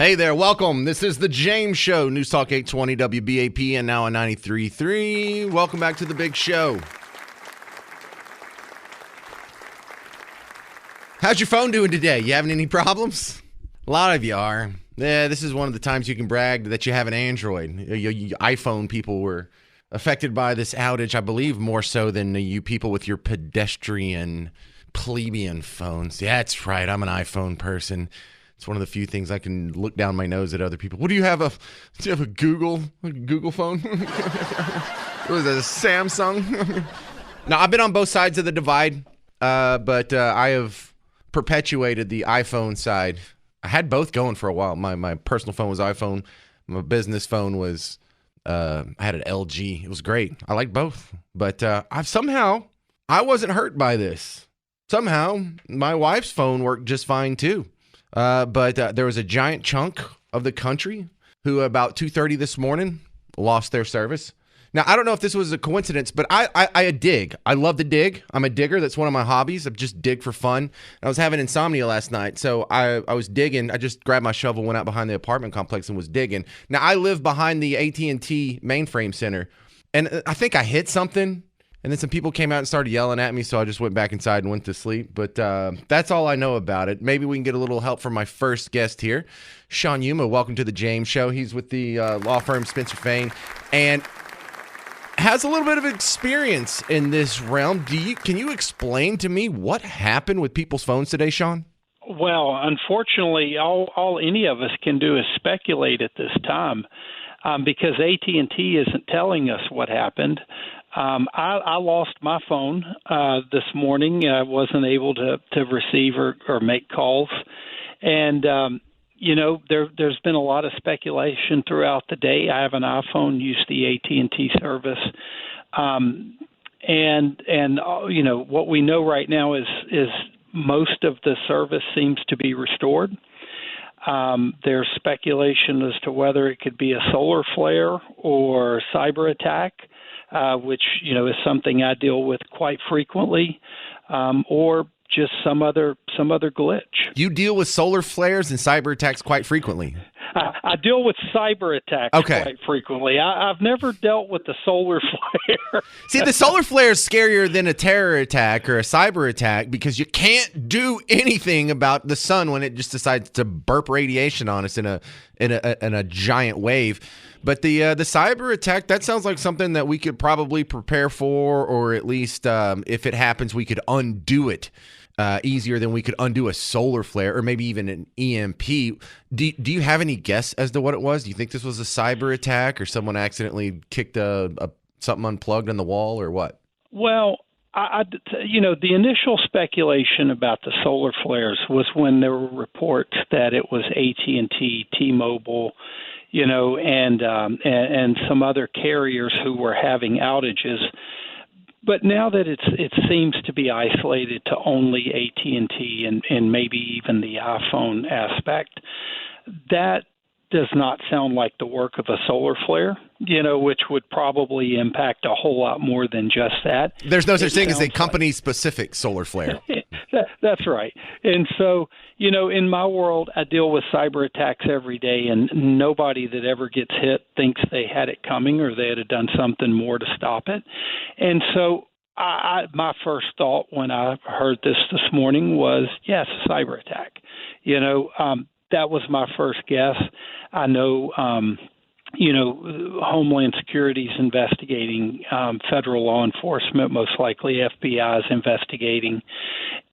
Hey there, welcome. This is the James Show, News Talk 820 WBAP and now on 93.3. Welcome back to the big show. How's your phone doing today? You having any problems? A lot of you are. Yeah, this is one of the times you can brag that you have an Android. You iPhone people were affected by this outage, I believe, more so than you people with your pedestrian, plebeian phones. Yeah, that's right. I'm an iPhone person. It's one of the few things I can look down my nose at other people. What do you have? Do you have a Google phone? What is that, a Samsung? Now, I've been on both sides of the divide, but I have perpetuated the iPhone side. I had both going for a while. My personal phone was iPhone. My business phone was, I had an LG. It was great. I liked both. But I wasn't hurt by this. Somehow, my wife's phone worked just fine too. But there was a giant chunk of the country who about 2:30 this morning lost their service. Now, I don't know if this was a coincidence, but I dig. I love to dig. I'm a digger. That's one of my hobbies. I just dig for fun. I was having insomnia last night, so I was digging. I just grabbed my shovel, went out behind the apartment complex, and was digging. Now, I live behind the AT&T mainframe center, and I think I hit something. And then some people came out and started yelling at me, so I just went back inside and went to sleep. But that's all I know about it. Maybe we can get a little help from my first guest here, Sean Yuma. Welcome to the James Show. He's with the law firm Spencer Fane and has a little bit of experience in this realm. Can you explain to me what happened with people's phones today, Sean? Well, unfortunately, all any of us can do is speculate at this time because AT&T isn't telling us what happened. I lost my phone this morning. I wasn't able to receive or make calls. And, there's been a lot of speculation throughout the day. I have an iPhone, use the AT&T service. What we know right now is most of the service seems to be restored. There's speculation as to whether it could be a solar flare or cyber attack. Which is something I deal with quite frequently, or just some other glitch. You deal with solar flares and cyber attacks quite frequently. I deal with cyber attacks quite frequently. I've never dealt with the solar flare. See, the solar flare is scarier than a terror attack or a cyber attack because you can't do anything about the sun when it just decides to burp radiation on us in a giant wave. But the cyber attack, that sounds like something that we could probably prepare for, or at least if it happens, we could undo it easier than we could undo a solar flare or maybe even an EMP. Do you have any guess as to what it was? Do you think this was a cyber attack or someone accidentally kicked something unplugged in the wall or what? Well, the initial speculation about the solar flares was when there were reports that it was AT&T, T-Mobile, and some other carriers who were having outages. But now that it seems to be isolated to only AT&T and maybe even the iPhone aspect, that does not sound like the work of a solar flare, which would probably impact a whole lot more than just that. There's no such thing as a company-specific solar flare. That's right. And so, in my world, I deal with cyber attacks every day, and nobody that ever gets hit thinks they had it coming or they had done something more to stop it. And so my first thought when I heard this morning was, yes, a cyber attack. That was my first guess. I know, Homeland Security is investigating, federal law enforcement, most likely FBI is investigating.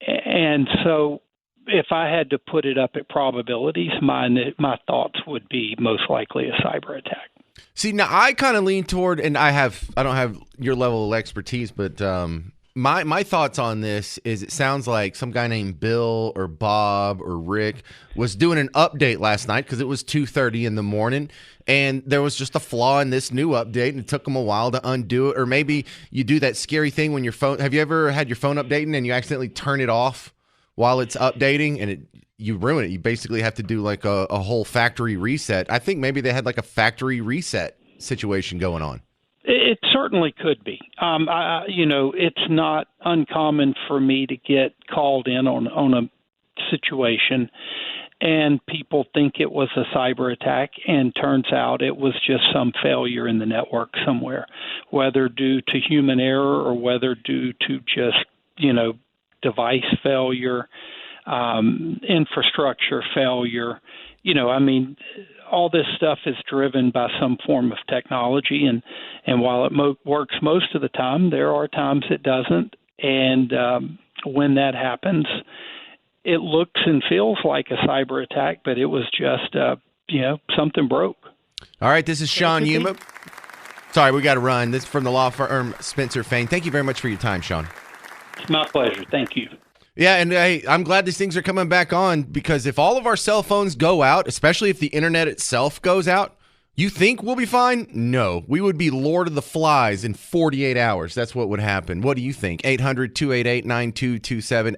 And so if I had to put it up at probabilities, my thoughts would be most likely a cyber attack. See, now I kind of lean toward, and I don't have your level of expertise, but my thoughts on this is it sounds like some guy named Bill or Bob or Rick was doing an update last night because it was 2:30 in the morning, and there was just a flaw in this new update, and it took them a while to undo it. Or maybe you do that scary thing when your phone – have you ever had your phone updating and you accidentally turn it off while it's updating and you ruin it? You basically have to do like a whole factory reset. I think maybe they had like a factory reset situation going on. It certainly could be. It's not uncommon for me to get called in on a situation, and people think it was a cyber attack, and turns out it was just some failure in the network somewhere, whether due to human error or whether due to just, device failure, infrastructure failure. All this stuff is driven by some form of technology, and while it works most of the time, there are times it doesn't. And when that happens, it looks and feels like a cyber attack, but it was just, something broke. All right, this is Sean Yuma. Sorry, we got to run. This is from the law firm Spencer Fane. Thank you very much for your time, Sean. It's my pleasure. Thank you. Yeah, and I'm glad these things are coming back on, because if all of our cell phones go out, especially if the internet itself goes out, you think we'll be fine? No, we would be Lord of the Flies in 48 hours. That's what would happen. What do you think? 800-288-9227,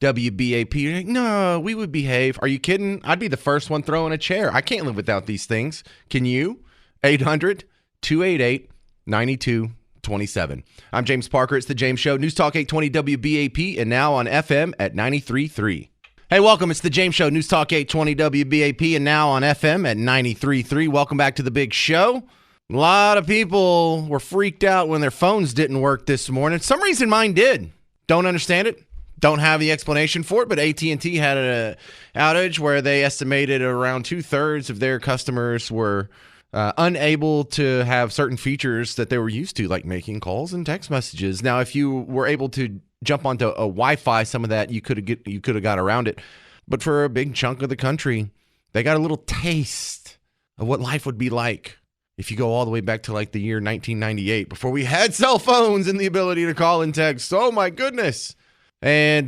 800-288-WBAP. No, we would behave. Are you kidding? I'd be the first one throwing a chair. I can't live without these things. Can you? 800-288-9227. I'm James Parker. It's The James Show. News Talk 820 WBAP, and now on FM at 93.3. Hey, welcome. It's The James Show, News Talk 820 WBAP, and now on FM at 93.3. Welcome back to the big show. A lot of people were freaked out when their phones didn't work this morning. For some reason, mine did. Don't understand it. Don't have the explanation for it, but AT&T had an outage where they estimated around 2/3 of their customers were unable to have certain features that they were used to, like making calls and text messages. Now, if you were able to jump onto a Wi-Fi, some of that you could have got around it. But for a big chunk of the country, they got a little taste of what life would be like if you go all the way back to like the year 1998, before we had cell phones and the ability to call and text. Oh my goodness. And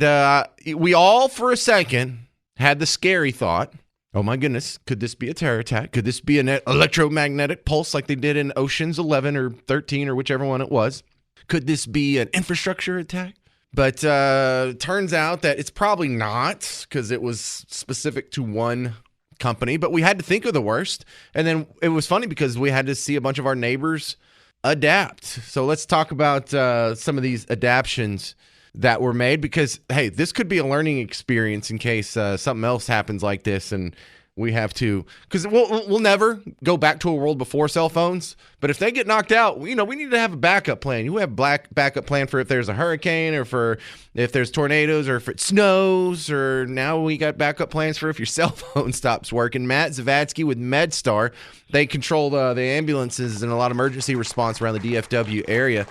we all for a second had the scary thought, oh my goodness, could this be a terror attack? Could this be an electromagnetic pulse like they did in Ocean's 11 or 13 or whichever one it was? Could this be an infrastructure attack? But turns out that it's probably not, because it was specific to one company. But we had to think of the worst. And then it was funny because we had to see a bunch of our neighbors adapt. So let's talk about some of these adaptions that were made, because, hey, this could be a learning experience in case something else happens like this, and we have to, because we'll never go back to a world before cell phones. But if they get knocked out, we need to have a backup plan. You have backup plan for if there's a hurricane, or for if there's tornadoes, or if it snows, or now we got backup plans for if your cell phone stops working. Matt Zavadsky with MedStar, they control the ambulances and a lot of emergency response around the DFW area.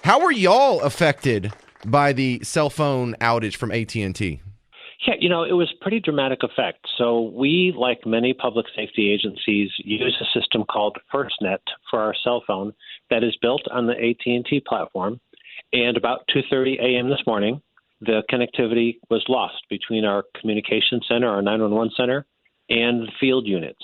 How were y'all affected by the cell phone outage from AT&T? Yeah, it was pretty dramatic effect. So we, like many public safety agencies, use a system called FirstNet for our cell phone that is built on the AT&T platform. And about 2:30 a.m. this morning, the connectivity was lost between our communication center, our 911 center, and the field units.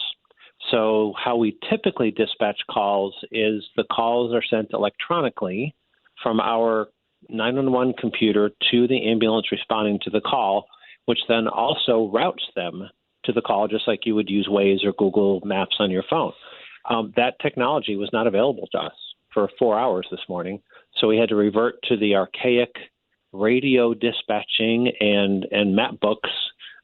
So how we typically dispatch calls is the calls are sent electronically from our 911 computer to the ambulance responding to the call, which then also routes them to the call, just like you would use Waze or Google Maps on your phone. That technology was not available to us for 4 hours this morning, so we had to revert to the archaic radio dispatching and map books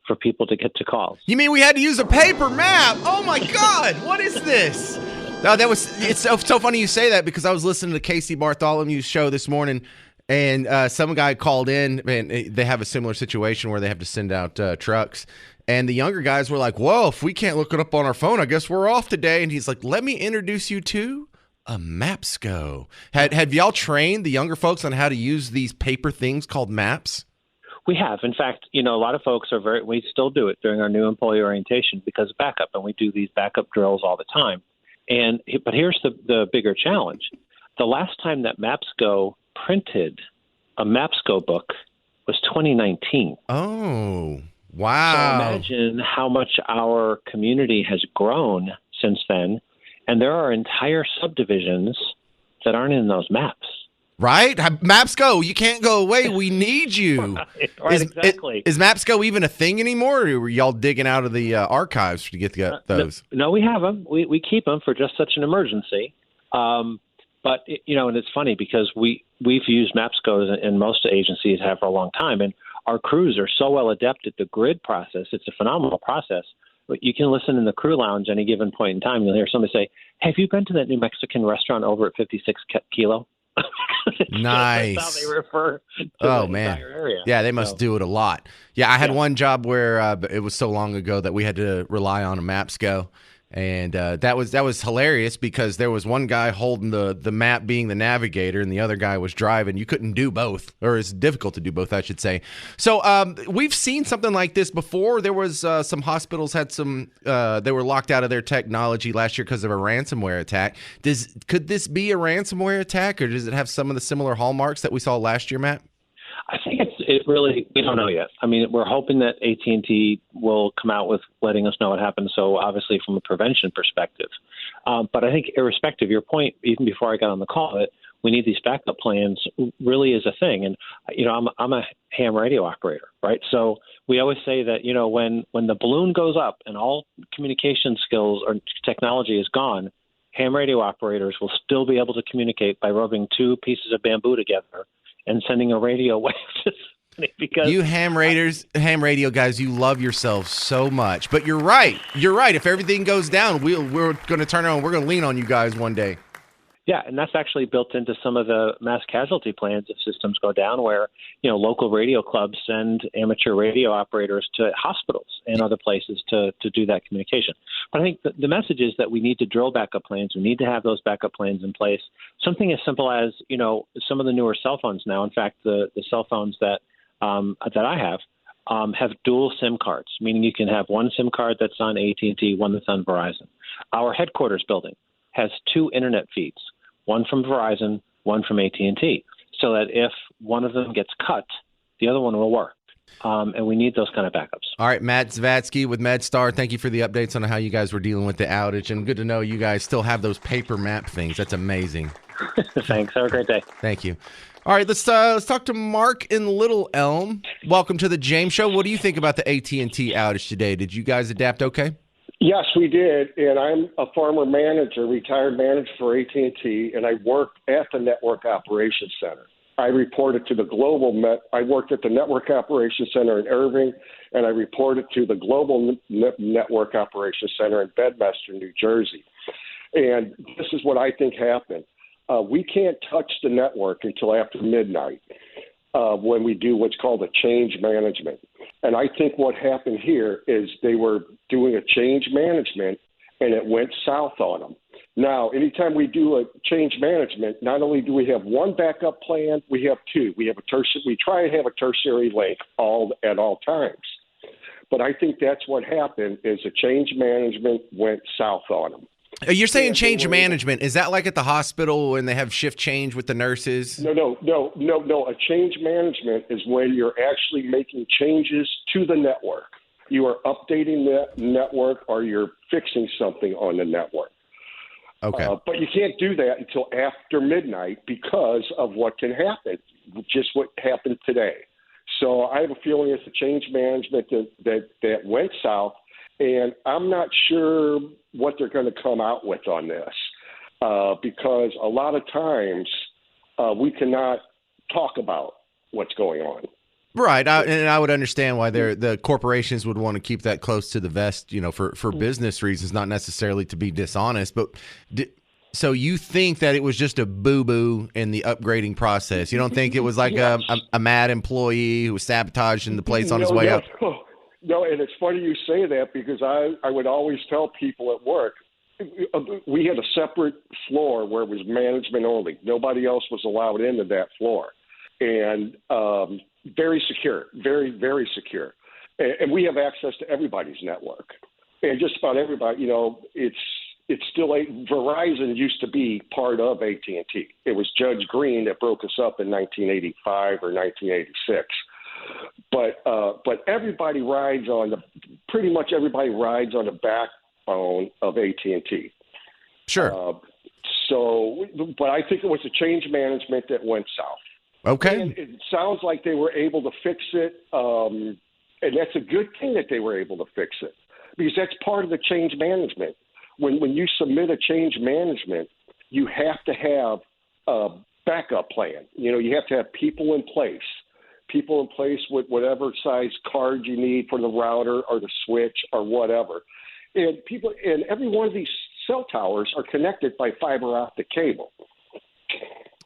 for people to get to calls. You mean we had to use a paper map? Oh my God, what is this? No, it's so funny you say that, because I was listening to Casey Bartholomew's show this morning, and some guy called in, and they have a similar situation where they have to send out trucks. And the younger guys were like, whoa, if we can't look it up on our phone, I guess we're off today. And he's like, let me introduce you to a Mapsco. Have y'all trained the younger folks on how to use these paper things called maps? We have. In fact, a lot of folks we still do it during our new employee orientation because of backup, and we do these backup drills all the time. But here's the bigger challenge. The last time that Mapsco printed a Mapsco book was 2019. Oh, wow. So imagine how much our community has grown since then. And there are entire subdivisions that aren't in those maps. Right? Mapsco, you can't go away. We need you. Right, exactly. Is Mapsco even a thing anymore, or were y'all digging out of the archives to get those? No, we have them. We keep them for just such an emergency. But, and it's funny because we've used Mapsco, and most agencies have for a long time. And our crews are so well adept at the grid process. It's a phenomenal process. But you can listen in the crew lounge any given point in time. You'll hear somebody say, "Hey, have you been to that New Mexican restaurant over at 56 Kilo?" Nice. That's how they refer to the entire area. Yeah, they must do it a lot. Yeah, I had one job where it was so long ago that we had to rely on a MapsGo. And that was hilarious because there was one guy holding the map being the navigator and the other guy was driving. You couldn't do both, or it's difficult to do both, I should say. So we've seen something like this before. There was some hospitals had they were locked out of their technology last year because of a ransomware attack. Could this be a ransomware attack, or does it have some of the similar hallmarks that we saw last year, Matt? I think we don't know yet. I mean, we're hoping that AT&T will come out with letting us know what happened. So obviously from a prevention perspective, but I think irrespective of your point, even before I got on the call, that we need these backup plans really is a thing. And, I'm a ham radio operator, right? So we always say that, when the balloon goes up and all communication skills or technology is gone, ham radio operators will still be able to communicate by rubbing two pieces of bamboo together and sending a radio wave. Because you ham radio guys, you love yourselves so much. But you're right. If everything goes down, we're going to turn around. We're going to lean on you guys one day. Yeah, and that's actually built into some of the mass casualty plans if systems go down, where local radio clubs send amateur radio operators to hospitals and other places to do that communication. But I think the message is that we need to drill backup plans. We need to have those backup plans in place. Something as simple as some of the newer cell phones now. In fact, the cell phones that I have dual SIM cards, meaning you can have one SIM card that's on AT&T, one that's on Verizon. Our headquarters building has two internet feeds, one from Verizon, one from AT&T, so that if one of them gets cut, the other one will work. And we need those kind of backups. All right, Matt Zvatsky with MedStar, thank you for the updates on how you guys were dealing with the outage, and good to know you guys still have those paper map things. That's amazing. Thanks. Have a great day. Thank you. All right, let's talk to Mark in Little Elm. Welcome to the James Show. What do you think about the AT&T outage today? Did you guys adapt okay? Yes, we did, and I'm a former manager, retired manager for AT&T, and I worked at the Network Operations Center. I reported to the I worked at the Network Operations Center in Irving, and I reported to the Global Network Operations Center in Bedminster, New Jersey. And this is what I think happened. We can't touch the network until after midnight when we do what's called a change management. And I think what happened here is they were doing a change management, and it went south on them. Now, anytime we do a change management, not only do we have one backup plan, we have two. We try and have a tertiary link at all times. But I think that's what happened is a change management went south on them. You're saying change management. Is that like at the hospital when they have shift change with the nurses? No. A change management is when you're actually making changes to the network. You are updating the network or you're fixing something on the network. Okay. But you can't do that until after midnight because of what can happen, just what happened today. So I have a feeling it's a change management that went south, and I'm not sure what they're going to come out with on this because a lot of times we cannot talk about what's going on. Right, and I would understand why the corporations would want to keep that close to the vest, for business reasons, not necessarily to be dishonest. But so you think that it was just a boo-boo in the upgrading process? You don't think it was like a mad employee who was sabotaging the place on his way up? No, and it's funny you say that because I would always tell people at work, we had a separate floor where it was management only. Nobody else was allowed into that floor. And very secure, very, very secure. And we have access to everybody's network. And just about everybody, it's still Verizon used to be part of AT&T. It was Judge Green that broke us up in 1985 or 1986. But everybody pretty much everybody rides on the backbone of AT&T. Sure. But I think it was a change management that went south. Okay. And it sounds like they were able to fix it, and that's a good thing that they were able to fix it because that's part of the change management. When you submit a change management, you have to have a backup plan. You have to have people in place people in place with whatever size card you need for the router or the switch or whatever. And every one of these cell towers are connected by fiber optic cable.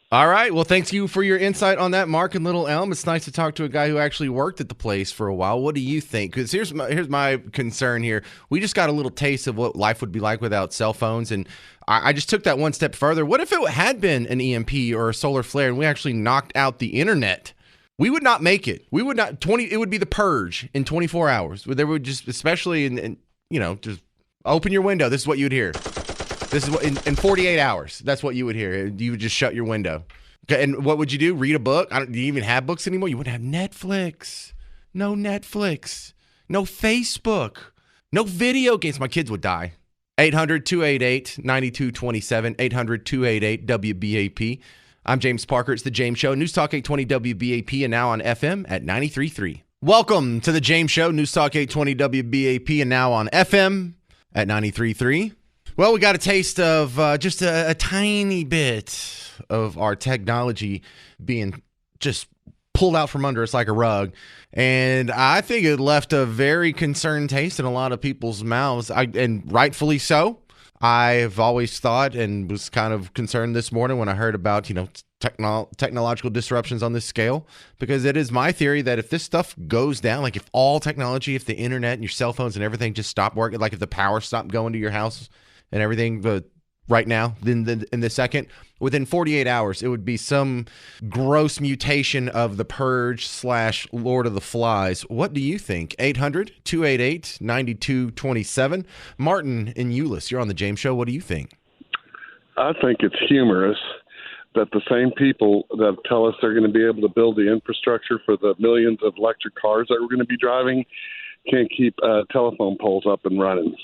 All right. Well, thanks you for your insight on that, Mark and Little Elm. It's nice to talk to a guy who actually worked at the place for a while. What do you think? Because here's my concern here. We just got a little taste of what life would be like without cell phones, and I just took that one step further. What if it had been an EMP or a solar flare and we actually knocked out the internet? We would not make it. We would not. It would be the purge in 24 hours. There would just, especially in just open your window. This is what you'd hear. This is what in 48 hours. That's what you would hear. You would just shut your window. Okay, and what would you do? Read a book? Do you even have books anymore? You wouldn't have Netflix. No Netflix. No Facebook. No video games. My kids would die. 800-288-9227. 800-288-WBAP. I'm James Parker. It's The James Show. News Talk 820 WBAP and now on FM at 93.3. Welcome to The James Show. News Talk 820 WBAP and now on FM at 93.3. Well, we got a taste of just a tiny bit of our technology being just pulled out from under us like a rug. And I think it left a very concerned taste in a lot of people's mouths, and rightfully so. I've always thought and was kind of concerned this morning when I heard about, technological disruptions on this scale, because it is my theory that if this stuff goes down, like if all technology, if the internet and your cell phones and everything just stop working, like if the power stopped going to your house and everything, but right now, then in the second, within 48 hours, it would be some gross mutation of the Purge / Lord of the Flies. What do you think? 800-288-9227. Martin in Euless, you're on The James Show. What do you think? I think it's humorous that the same people that tell us they're going to be able to build the infrastructure for the millions of electric cars that we're going to be driving can't keep telephone poles up and running.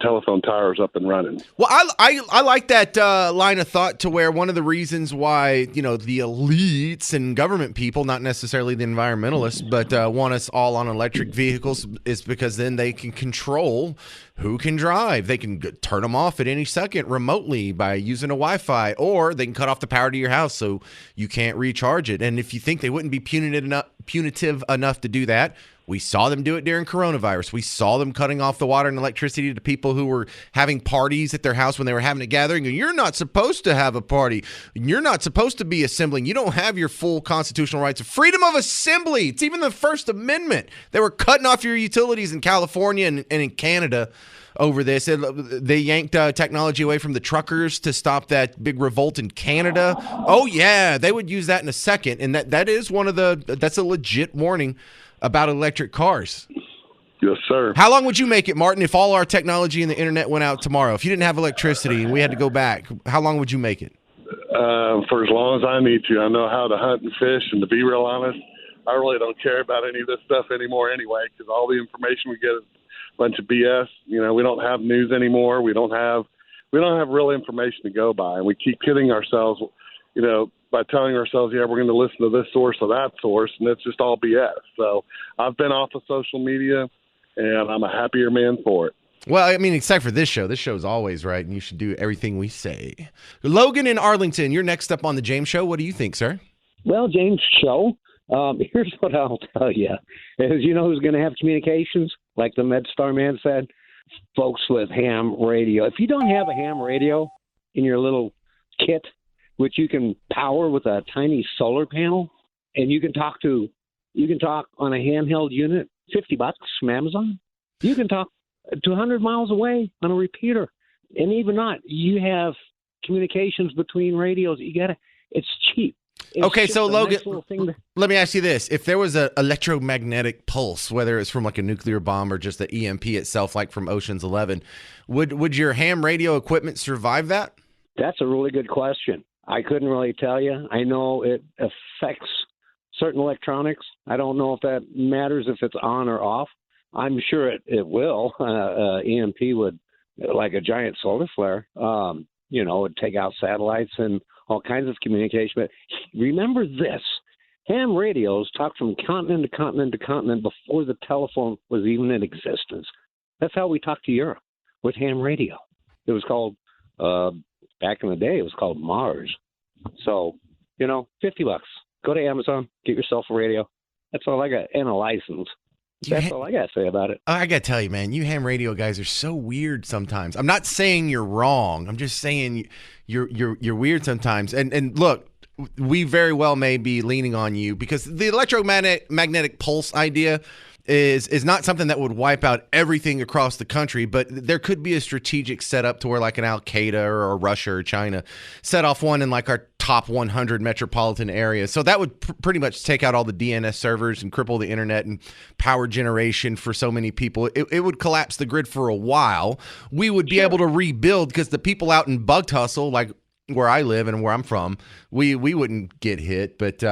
Telephone towers up and running. Well, I like that line of thought, to where one of the reasons why, the elites and government people, not necessarily the environmentalists, but want us all on electric vehicles is because then they can control who can drive. They can turn them off at any second remotely by using a Wi-Fi, or they can cut off the power to your house so you can't recharge it. And if you think they wouldn't be punitive enough to do that, we saw them do it during coronavirus. We saw them cutting off the water and electricity to people who were having parties at their house when they were having a gathering. And you're not supposed to have a party. You're not supposed to be assembling. You don't have your full constitutional rights of freedom of assembly. It's even the First Amendment. They were cutting off your utilities in California and in Canada over this. They yanked technology away from the truckers to stop that big revolt in Canada. Oh, yeah, they would use that in a second. And that is that's a legit warning about electric cars. Yes, sir. How long would you make it, Martin, if all our technology and the internet went out tomorrow? If you didn't have electricity and we had to go back, how long would you make it? For as long as I need to. I know how to hunt and fish, and to be real honest, I really don't care about any of this stuff anymore anyway, because all the information we get is a bunch of BS. We don't have news anymore. We don't have real information to go by, and we keep kidding ourselves, by telling ourselves, yeah, we're going to listen to this source or that source, and it's just all BS. So I've been off of social media, and I'm a happier man for it. Well, except for this show. This show's always right, and you should do everything we say. Logan in Arlington, you're next up on The James Show. What do you think, sir? Well, James Show, here's what I'll tell you. Is who's going to have communications? Like the MedStar man said, folks with ham radio. If you don't have a ham radio in your little kit, which you can power with a tiny solar panel, and you can talk on a handheld unit, $50 from Amazon. You can talk to 100 miles away on a repeater, and even not, you have communications between radios. It's cheap. Okay, so Logan, let me ask you this. If there was an electromagnetic pulse, whether it's from like a nuclear bomb or just the EMP itself, like from Ocean's 11, would your ham radio equipment survive that? That's a really good question. I couldn't really tell you. I know it affects certain electronics. I don't know if that matters if it's on or off. I'm sure it will. EMP would, like a giant solar flare, would take out satellites and all kinds of communication. But remember this. Ham radios talked from continent to continent to continent before the telephone was even in existence. That's how we talked to Europe, with ham radio. It was called back in the day, it was called Mars. So, $50. Go to Amazon, get yourself a radio. That's all I got, and a license. That's all I got to say about it. I got to tell you, man, you ham radio guys are so weird sometimes. I'm not saying you're wrong. I'm just saying you're weird sometimes. And look, we very well may be leaning on you because the electromagnetic pulse idea is not something that would wipe out everything across the country, but there could be a strategic setup to where like an Al-Qaeda or Russia or China set off one in like our top 100 metropolitan areas. So that would pretty much take out all the DNS servers and cripple the internet and power generation for so many people. It would collapse the grid for a while. We would be able to rebuild because the people out in Bug Tussle, like where I live and where I'm from, we wouldn't get hit. But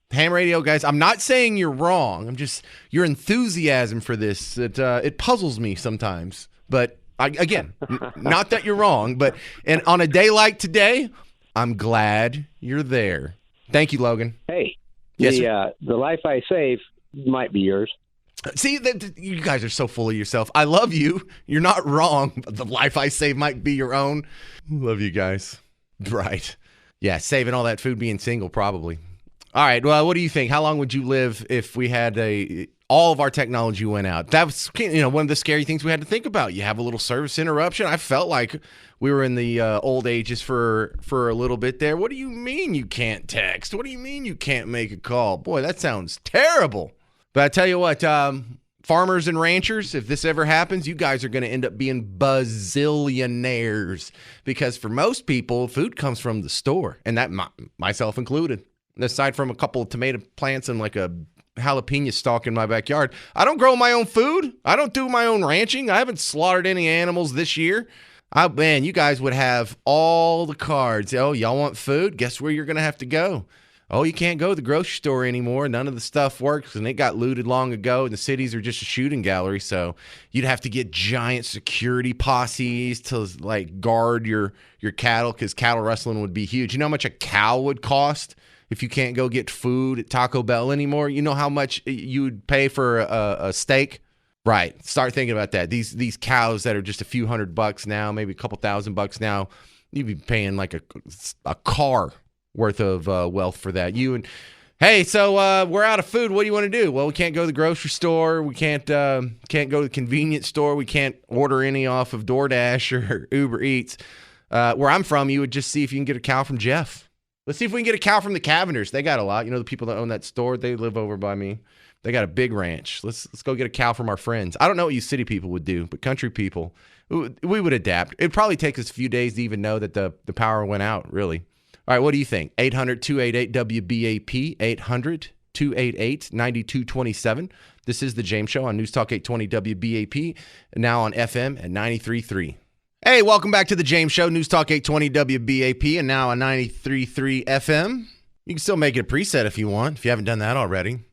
ham radio guys, I'm not saying you're wrong. I'm just your enthusiasm for this. It puzzles me sometimes. But again, not that you're wrong, but and on a day like today, I'm glad you're there. Thank you, Logan. Hey, yes, the life I save might be yours. See, you guys are so full of yourself. I love you. You're not wrong. The life I save might be your own. Love you guys. Right. Yeah, saving all that food, being single, probably. All right. Well, what do you think? How long would you live if we had all of our technology went out? That was, one of the scary things we had to think about. You have a little service interruption. I felt like we were in the old ages for a little bit there. What do you mean you can't text? What do you mean you can't make a call? Boy, that sounds terrible. But I tell you what, farmers and ranchers, if this ever happens, you guys are going to end up being bazillionaires because for most people, food comes from the store, and that myself included. Aside from a couple of tomato plants and like a jalapeno stalk in my backyard, I don't grow my own food. I don't do my own ranching. I haven't slaughtered any animals this year. Man, you guys would have all the cards. Oh, y'all want food? Guess where you're going to have to go? Oh, you can't go to the grocery store anymore. None of the stuff works, and it got looted long ago. And the cities are just a shooting gallery, so you'd have to get giant security posses to like guard your cattle because cattle rustling would be huge. You know how much a cow would cost if you can't go get food at Taco Bell anymore? You know how much you would pay for a steak? Right. Start thinking about that. These cows that are just a few $100 now, maybe a couple $1,000 now, you'd be paying like a car worth of wealth for that. Hey, so we're out of food. What do you want to do? Well, we can't go to the grocery store. We can't go to the convenience store. We can't order any off of DoorDash or Uber Eats. Where I'm from, you would just see if you can get a cow from Jeff. Let's see if we can get a cow from the Cavenders. They got a lot. You know, the people that own that store, they live over by me. They got a big ranch. Let's go get a cow from our friends. I don't know what you city people would do, but country people, we would adapt. It'd probably take us a few days to even know that the power went out, really. All right, what do you think? 800-288-WBAP, 800-288-9227. This is The James Show on News Talk 820 WBAP, now on FM at 93.3. Hey, welcome back to The James Show, News Talk 820 WBAP, and now on 93.3 FM. You can still make it a preset if you want, if you haven't done that already.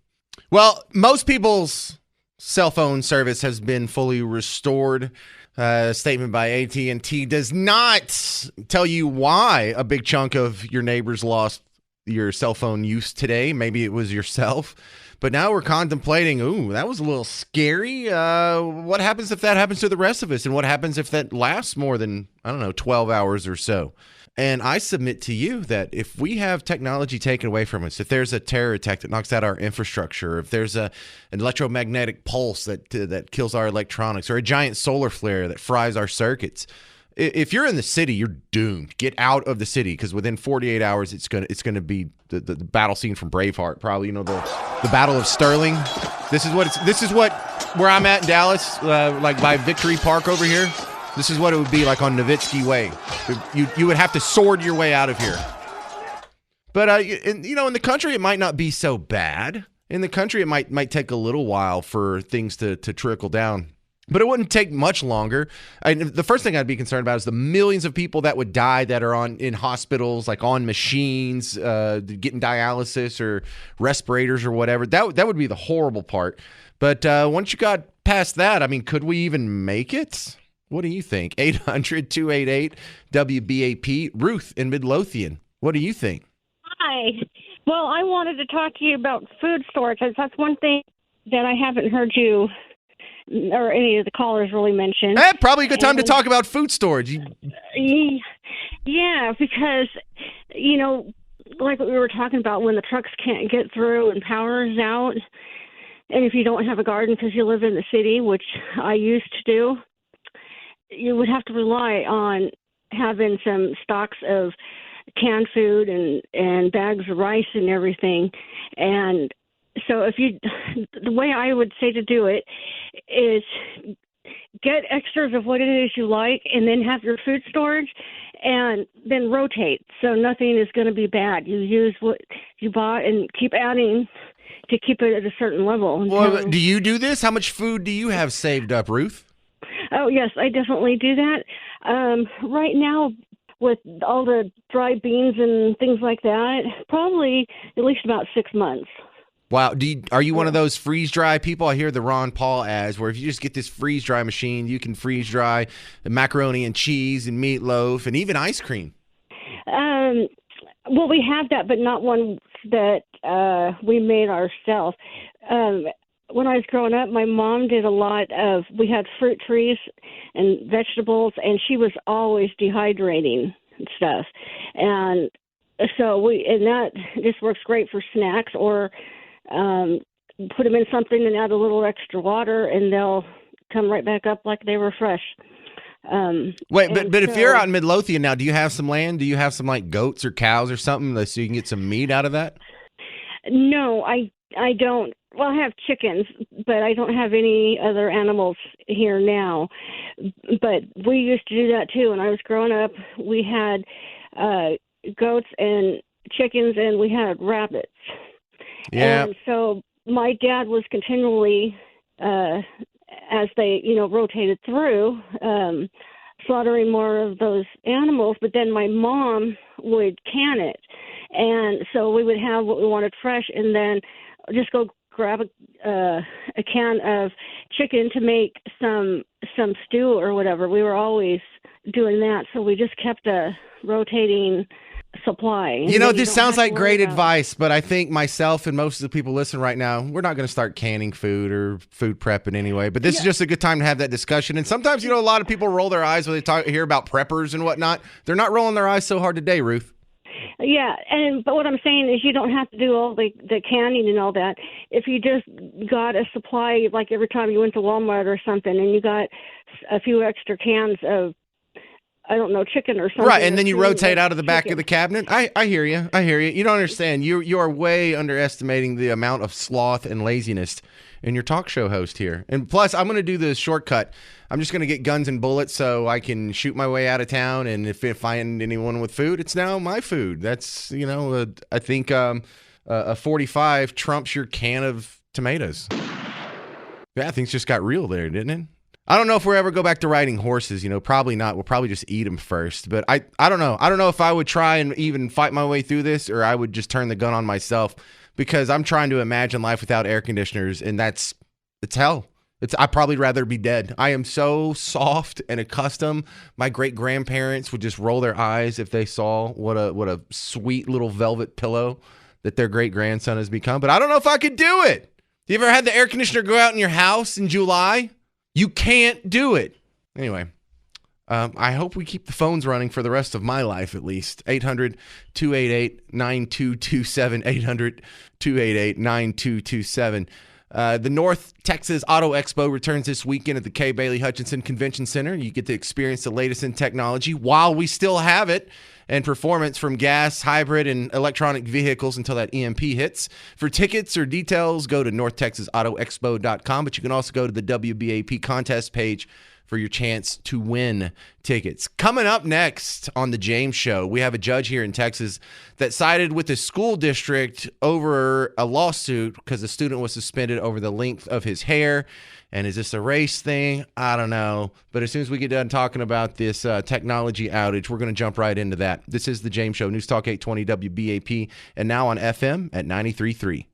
Well, most people's cell phone service has been fully restored. A statement by AT&T does not tell you why a big chunk of your neighbors lost your cell phone use today. Maybe it was yourself. But now we're contemplating, that was a little scary. What happens if that happens to the rest of us? And what happens if that lasts more than, 12 hours or so? And I submit to you that if we have technology taken away from us, if there's a terror attack that knocks out our infrastructure, if there's an electromagnetic pulse that kills our electronics, or a giant solar flare that fries our circuits, if you're in the city, you're doomed. Get out of the city because within 48 hours, it's gonna be the battle scene from Braveheart, probably. The Battle of Sterling. This is what where I'm at in Dallas, like by Victory Park over here. This is what it would be like on Nowitzki Way. You would have to sword your way out of here. But in the country, it might not be so bad. In the country, it might take a little while for things to trickle down. But it wouldn't take much longer. The first thing I'd be concerned about is the millions of people that would die that are in hospitals, like on machines, getting dialysis or respirators or whatever. That would be the horrible part. But once you got past that, could we even make it? What do you think? 800-288-WBAP. Ruth in Midlothian. What do you think? Hi. Well, I wanted to talk to you about food storage. That's one thing that I haven't heard you or any of the callers really mention. Probably a good time to talk about food storage. Yeah, because, like what we were talking about, when the trucks can't get through and power is out, and if you don't have a garden because you live in the city, which I used to do, you would have to rely on having some stocks of canned food and bags of rice and everything. And so the way I would say to do it is get extras of what it is you like and then have your food storage and then rotate. So nothing is going to be bad. You use what you bought and keep adding to keep it at a certain level. Well, do you do this? How much food do you have saved up, Ruth? Oh, yes, I definitely do that. Right now, with all the dry beans and things like that, probably at least about 6 months. Wow. Are you one of those freeze-dry people? I hear the Ron Paul ads where if you just get this freeze-dry machine, you can freeze-dry the macaroni and cheese and meatloaf and even ice cream. Well, we have that, but not one that we made ourselves. When I was growing up, my mom did a lot of, we had fruit trees and vegetables, and she was always dehydrating stuff. And so that just works great for snacks, or put them in something and add a little extra water, and they'll come right back up like they were fresh. But if you're out in Midlothian now, do you have some land? Do you have some like goats or cows or something so you can get some meat out of that? No, I don't. Well, I have chickens, but I don't have any other animals here now. But we used to do that too. When I was growing up, we had goats and chickens, and we had rabbits. Yeah. And so my dad was continually, as they, rotated through, slaughtering more of those animals. But then my mom would can it. And so we would have what we wanted fresh, and then just go grab a can of chicken to make some stew or whatever. We were always doing that, so we just kept a rotating supply. This sounds like great advice, but I think myself and most of the people listening right now, we're not going to start canning food or food prepping anyway. But this is just a good time to have that discussion. And sometimes, a lot of people roll their eyes when they hear about preppers and whatnot. They're not rolling their eyes so hard today, Ruth. Yeah, but what I'm saying is you don't have to do all the canning and all that. If you just got a supply, like every time you went to Walmart or something, and you got a few extra cans of, I don't know, chicken or something. Right, and then you rotate out of the back of the cabinet. I hear you. You don't understand. You are way underestimating the amount of sloth and laziness in your talk show host here. And plus, I'm going to do the shortcut. I'm just going to get guns and bullets so I can shoot my way out of town. And if I find anyone with food, it's now my food. That's, I think a 45 trumps your can of tomatoes. Yeah, things just got real there, didn't it? I don't know if we'll ever go back to riding horses. Probably not. We'll probably just eat them first. But I don't know. I don't know if I would try and even fight my way through this, or I would just turn the gun on myself, because I'm trying to imagine life without air conditioners, and it's hell. I'd probably rather be dead. I am so soft and accustomed. My great-grandparents would just roll their eyes if they saw what a sweet little velvet pillow that their great-grandson has become. But I don't know if I could do it. You ever had the air conditioner go out in your house in July? You can't do it. Anyway, I hope we keep the phones running for the rest of my life, at least. 800-288-9227, 800-288-9227. The North Texas Auto Expo returns this weekend at the Kay Bailey Hutchinson Convention Center. You get to experience the latest in technology while we still have it, and performance from gas, hybrid, and electronic vehicles until that EMP hits. For tickets or details, go to northtexasautoexpo.com, but you can also go to the WBAP contest page for your chance to win tickets. Coming up next on The James Show, we have a judge here in Texas that sided with the school district over a lawsuit because the student was suspended over the length of his hair. And is this a race thing? I don't know. But as soon as we get done talking about this technology outage, we're going to jump right into that. This is The James Show, News Talk 820 WBAP, and now on FM at 93.3.